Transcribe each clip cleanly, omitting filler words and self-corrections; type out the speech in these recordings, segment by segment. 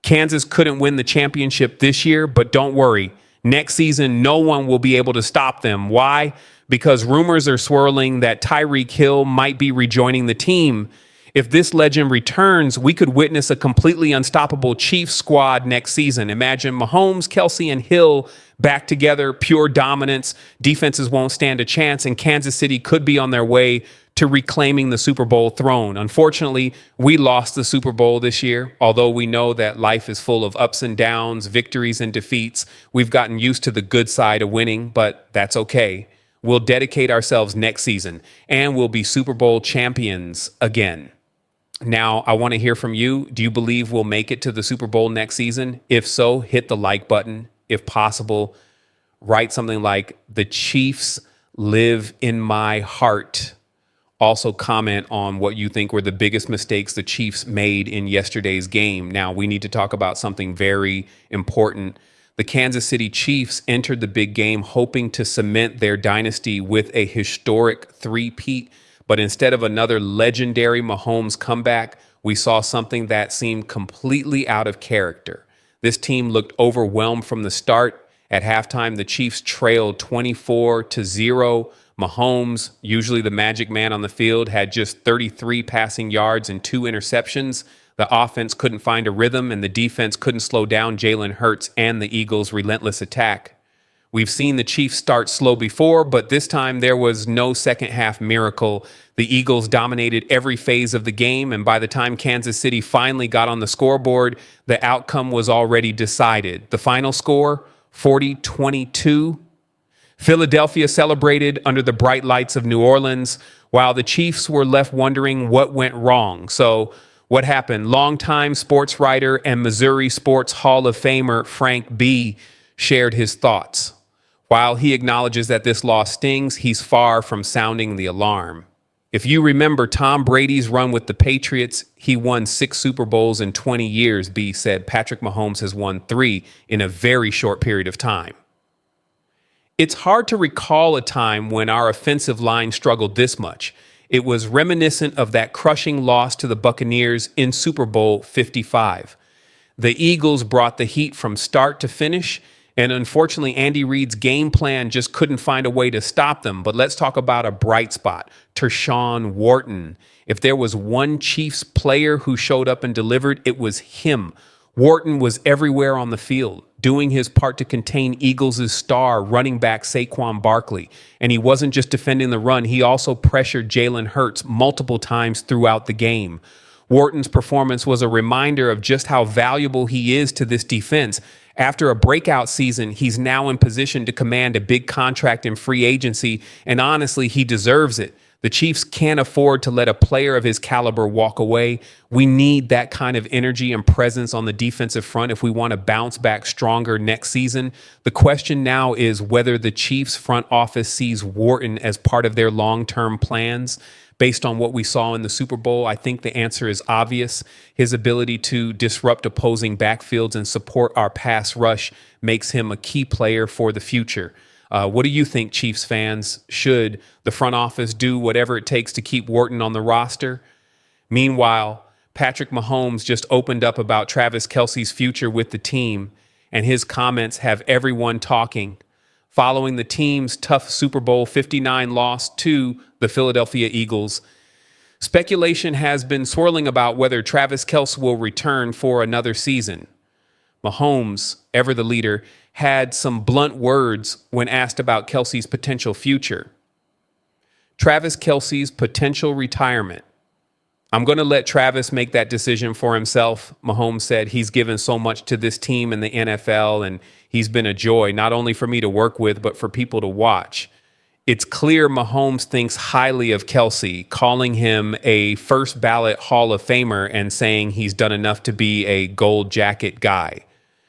Kansas couldn't win the championship this year, but don't worry. Next season, no one will be able to stop them. Why? Because rumors are swirling that Tyreek Hill might be rejoining the team. If this legend returns, we could witness a completely unstoppable Chiefs squad next season. Imagine Mahomes, Kelce, and Hill back together, pure dominance. Defenses won't stand a chance, and Kansas City could be on their way to reclaiming the Super Bowl throne. Unfortunately, we lost the Super Bowl this year. Although we know that life is full of ups and downs, victories and defeats, we've gotten used to the good side of winning, but that's okay. We'll dedicate ourselves next season, and we'll be Super Bowl champions again. Now, I want to hear from you. Do you believe we'll make it to the Super Bowl next season? If so, hit the like button. If possible, write something like, "The Chiefs live in my heart." Also comment on what you think were the biggest mistakes the Chiefs made in yesterday's game. Now, we need to talk about something very important. The Kansas City Chiefs entered the big game hoping to cement their dynasty with a historic three-peat. But instead of another legendary Mahomes comeback, we saw something that seemed completely out of character. This team looked overwhelmed from the start. At halftime, the Chiefs trailed 24-0. Mahomes, usually the magic man on the field, had just 33 passing yards and 2 interceptions. The offense couldn't find a rhythm, and the defense couldn't slow down Jalen Hurts and the Eagles' relentless attack. We've seen the Chiefs start slow before, but this time there was no second half miracle. The Eagles dominated every phase of the game, and by the time Kansas City finally got on the scoreboard, the outcome was already decided. The final score, 40-22. Philadelphia celebrated under the bright lights of New Orleans, while the Chiefs were left wondering what went wrong. So what happened? Longtime sports writer and Missouri Sports Hall of Famer Frank B. shared his thoughts. While he acknowledges that this loss stings, he's far from sounding the alarm. If you remember Tom Brady's run with the Patriots, he won 6 Super Bowls in 20 years, B said. Patrick Mahomes has won 3 in a very short period of time. It's hard to recall a time when our offensive line struggled this much. It was reminiscent of that crushing loss to the Buccaneers in Super Bowl 55. The Eagles brought the heat from start to finish, and unfortunately, Andy Reid's game plan just couldn't find a way to stop them. But let's talk about a bright spot, Tershawn Wharton. If there was one Chiefs player who showed up and delivered, it was him. Wharton was everywhere on the field, doing his part to contain Eagles' star running back Saquon Barkley. And he wasn't just defending the run, he also pressured Jalen Hurts multiple times throughout the game. Wharton's performance was a reminder of just how valuable he is to this defense. After a breakout season, he's now in position to command a big contract in free agency, and honestly, he deserves it. The Chiefs can't afford to let a player of his caliber walk away. We need that kind of energy and presence on the defensive front if we want to bounce back stronger next season. The question now is whether the Chiefs front office sees Wharton as part of their long-term plans. Based on what we saw in the Super Bowl, I think the answer is obvious. His ability to disrupt opposing backfields and support our pass rush makes him a key player for the future. What do you think, Chiefs fans? Should the front office do whatever it takes to keep Wharton on the roster? Meanwhile, Patrick Mahomes just opened up about Travis Kelce's future with the team, and his comments have everyone talking. Following the team's tough Super Bowl 59 loss to the Philadelphia Eagles, speculation has been swirling about whether Travis Kelce will return for another season. Mahomes, ever the leader, had some blunt words when asked about Kelce's potential future. Travis Kelce's potential retirement. "I'm going to let Travis make that decision for himself," Mahomes said. "He's given so much to this team in the NFL, and he's been a joy, not only for me to work with, but for people to watch." It's clear Mahomes thinks highly of Kelce, calling him a first ballot Hall of Famer and saying he's done enough to be a gold jacket guy.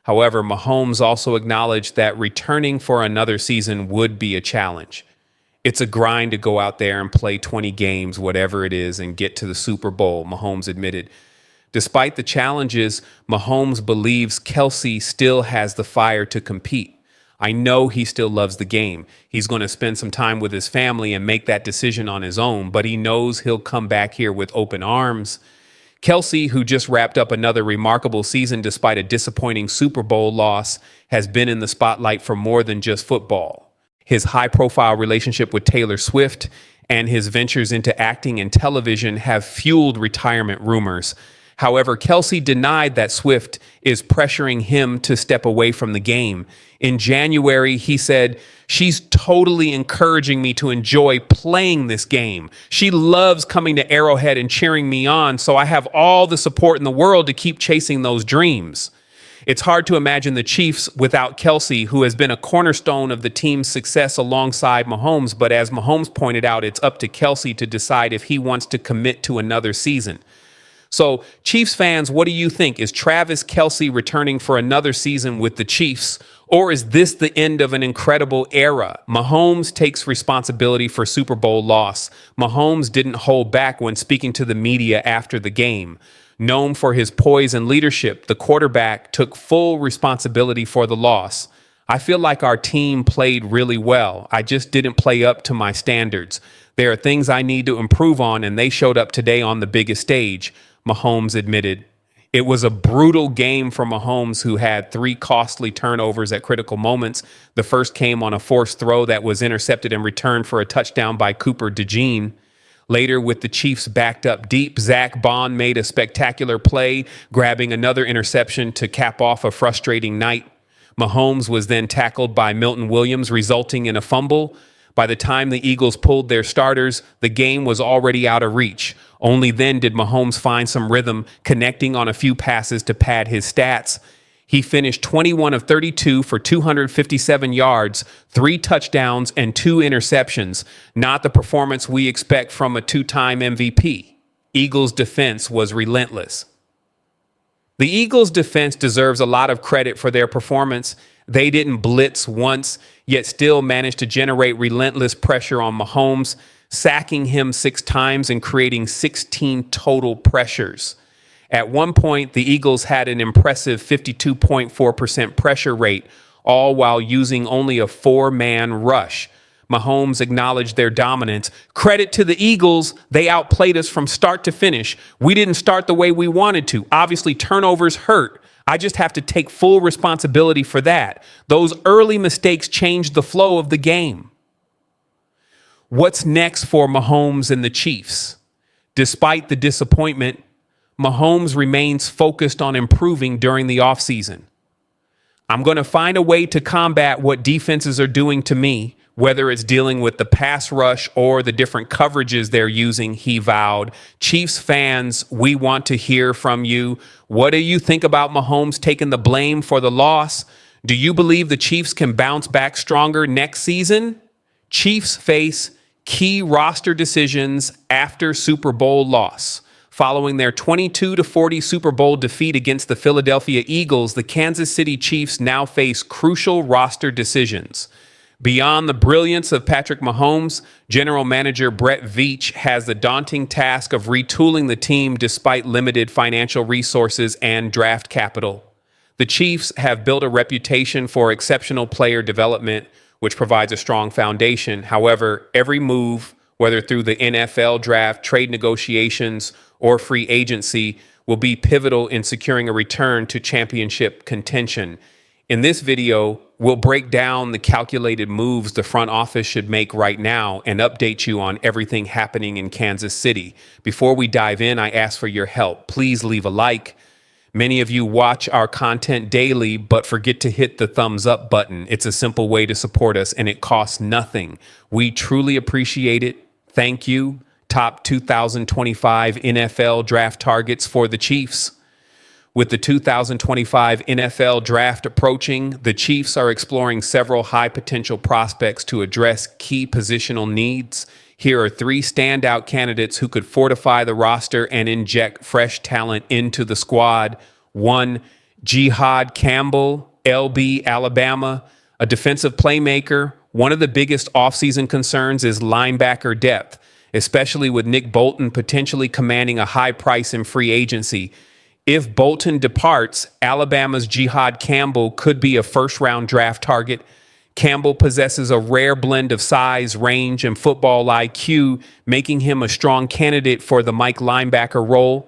However, Mahomes also acknowledged that returning for another season would be a challenge. It's a grind to go out there and play 20 games, whatever it is, and get to the Super Bowl, Mahomes admitted. Despite the challenges, Mahomes believes Kelce still has the fire to compete. "I know he still loves the game. He's going to spend some time with his family and make that decision on his own, but he knows he'll come back here with open arms." Kelsey, who just wrapped up another remarkable season despite a disappointing Super Bowl loss, has been in the spotlight for more than just football. His high-profile relationship with Taylor Swift and his ventures into acting and television have fueled retirement rumors. However, Kelsey denied that Swift is pressuring him to step away from the game. In January, he said, "She's totally encouraging me to enjoy playing this game. She loves coming to Arrowhead and cheering me on, so I have all the support in the world to keep chasing those dreams." It's hard to imagine the Chiefs without Kelsey, who has been a cornerstone of the team's success alongside Mahomes. But as Mahomes pointed out, it's up to Kelsey to decide if he wants to commit to another season. So, Chiefs fans, what do you think? Is Travis Kelsey returning for another season with the Chiefs? Or is this the end of an incredible era? Mahomes takes responsibility for Super Bowl loss. Mahomes didn't hold back when speaking to the media after the game. Known for his poise and leadership, the quarterback took full responsibility for the loss. "I feel like our team played really well. I just didn't play up to my standards. There are things I need to improve on, and they showed up today on the biggest stage," Mahomes admitted. It was a brutal game for Mahomes, who had 3 costly turnovers at critical moments. The first came on a forced throw that was intercepted and returned for a touchdown by Cooper DeJean. Later, with the Chiefs backed up deep, Zach Bond made a spectacular play, grabbing another interception to cap off a frustrating night. Mahomes was then tackled by Milton Williams, resulting in a fumble. By the time the Eagles pulled their starters, the game was already out of reach. Only then did Mahomes find some rhythm, connecting on a few passes to pad his stats. He finished 21 of 32 for 257 yards, 3 touchdowns, and 2 interceptions. Not the performance we expect from a 2-time MVP. Eagles' defense was relentless. The Eagles' defense deserves a lot of credit for their performance. They didn't blitz once, yet still managed to generate relentless pressure on Mahomes, sacking him 6 times and creating 16 total pressures. At one point, the Eagles had an impressive 52.4% pressure rate, all while using only a 4-man rush. Mahomes acknowledged their dominance. "Credit to the Eagles, they outplayed us from start to finish. We didn't start the way we wanted to. Obviously, turnovers hurt. I just have to take full responsibility for that. Those early mistakes changed the flow of the game." What's next for Mahomes and the Chiefs? Despite the disappointment, Mahomes remains focused on improving during the offseason. "I'm going to find a way to combat what defenses are doing to me, whether it's dealing with the pass rush or the different coverages they're using," he vowed. Chiefs fans, we want to hear from you. What do you think about Mahomes taking the blame for the loss? Do you believe the Chiefs can bounce back stronger next season? Chiefs face key roster decisions after Super Bowl loss. Following their 22-40 Super Bowl defeat against the Philadelphia Eagles, the Kansas City Chiefs now face crucial roster decisions. Beyond the brilliance of Patrick Mahomes, General Manager Brett Veach has the daunting task of retooling the team despite limited financial resources and draft capital. The Chiefs have built a reputation for exceptional player development, which provides a strong foundation. However, every move, whether through the NFL draft, trade negotiations, or free agency, will be pivotal in securing a return to championship contention. In this video, we'll break down the calculated moves the front office should make right now and update you on everything happening in Kansas City. Before we dive in, I ask for your help. Please leave a like. Many of you watch our content daily, but forget to hit the thumbs up button. It's a simple way to support us, and it costs nothing. We truly appreciate it. Thank you. Top 2025 NFL draft targets for the Chiefs. With the 2025 NFL draft approaching, the Chiefs are exploring several high potential prospects to address key positional needs. Here are 3 standout candidates who could fortify the roster and inject fresh talent into the squad. 1, Jihad Campbell, LB, Alabama, a defensive playmaker. One of the biggest offseason concerns is linebacker depth, especially with Nick Bolton potentially commanding a high price in free agency. If Bolton departs, Alabama's Jihad Campbell could be a first-round draft target. Campbell possesses a rare blend of size, range, and football IQ, making him a strong candidate for the Mike linebacker role.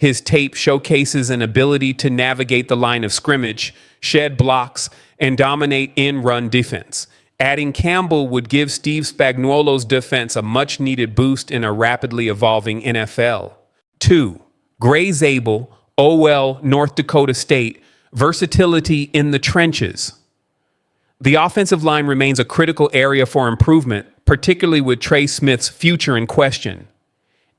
His tape showcases an ability to navigate the line of scrimmage, shed blocks, and dominate in-run defense. Adding Campbell would give Steve Spagnuolo's defense a much-needed boost in a rapidly evolving NFL. 2. Gray Zabel, OL, North Dakota State, versatility in the trenches. The offensive line remains a critical area for improvement, particularly with Trey Smith's future in question.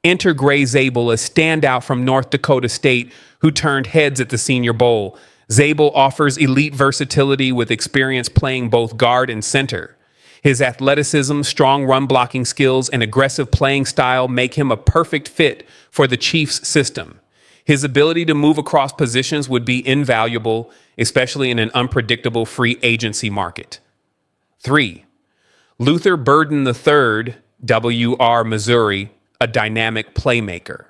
Enter Gray Zabel, a standout from North Dakota State who turned heads at the Senior Bowl. Zabel offers elite versatility with experience playing both guard and center. His athleticism, strong run blocking skills, and aggressive playing style make him a perfect fit for the Chiefs' system. His ability to move across positions would be invaluable, especially in an unpredictable free agency market. 3. Luther Burden III, WR Missouri, a dynamic playmaker.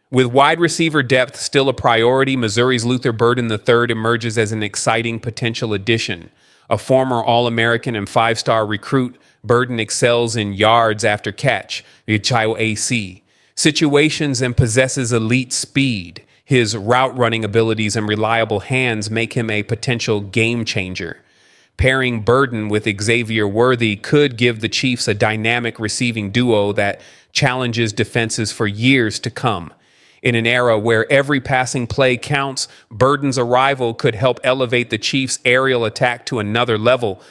With wide receiver depth still a priority, Missouri's Luther Burden III emerges as an exciting potential addition. A former All-American and five-star recruit, Burden excels in yards after catch, YAC, situations, and possesses elite speed. His route running abilities and reliable hands make him a potential game changer. Pairing Burden with Xavier Worthy could give the Chiefs a dynamic receiving duo that challenges defenses for years to come. In an era where every passing play counts, Burden's arrival could help elevate the Chiefs' aerial attack to another level.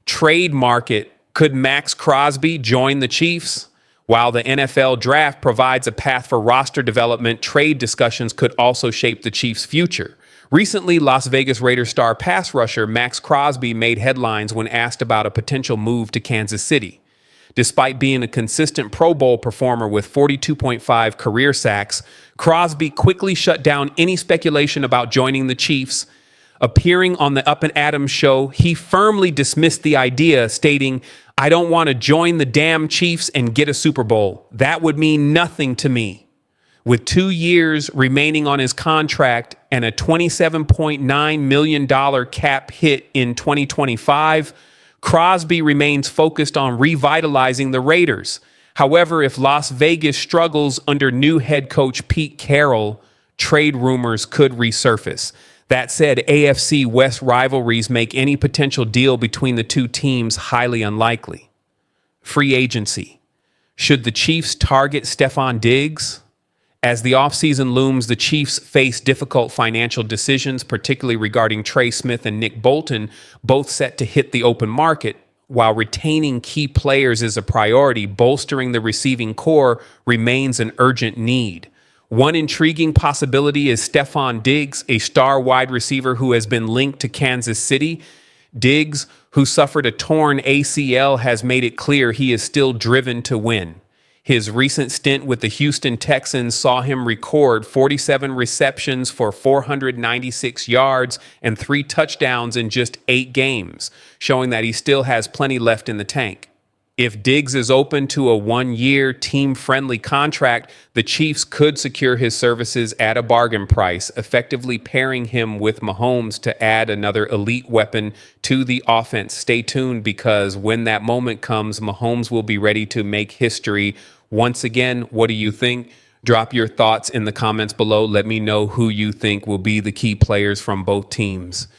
Trade market: could Max Crosby join the Chiefs? While the NFL draft provides a path for roster development, trade discussions could also shape the Chiefs' future. Recently, Las Vegas Raiders star pass rusher Max Crosby made headlines when asked about a potential move to Kansas City. Despite being a consistent Pro Bowl performer with 42.5 career sacks, Crosby quickly shut down any speculation about joining the Chiefs. Appearing on the Up and Adams show, he firmly dismissed the idea, stating, "I don't want to join the damn Chiefs and get a Super Bowl. That would mean nothing to me." With 2 years remaining on his contract and a $27.9 million cap hit in 2025, Crosby remains focused on revitalizing the Raiders. However, if Las Vegas struggles under new head coach Pete Carroll, trade rumors could resurface. That said, AFC West rivalries make any potential deal between the two teams highly unlikely. Free agency. Should the Chiefs target Stefon Diggs? As the offseason looms, the Chiefs face difficult financial decisions, particularly regarding Trey Smith and Nick Bolton, both set to hit the open market. While retaining key players is a priority, bolstering the receiving core remains an urgent need. One intriguing possibility is Stefon Diggs, a star wide receiver who has been linked to Kansas City. Diggs, who suffered a torn ACL, has made it clear he is still driven to win. His recent stint with the Houston Texans saw him record 47 receptions for 496 yards and 3 touchdowns in just 8 games, showing that he still has plenty left in the tank. If Diggs is open to a 1-year team-friendly contract, the Chiefs could secure his services at a bargain price, effectively pairing him with Mahomes to add another elite weapon to the offense. Stay tuned, because when that moment comes, Mahomes will be ready to make history. Once again, what do you think? Drop your thoughts in the comments below. Let me know who you think will be the key players from both teams.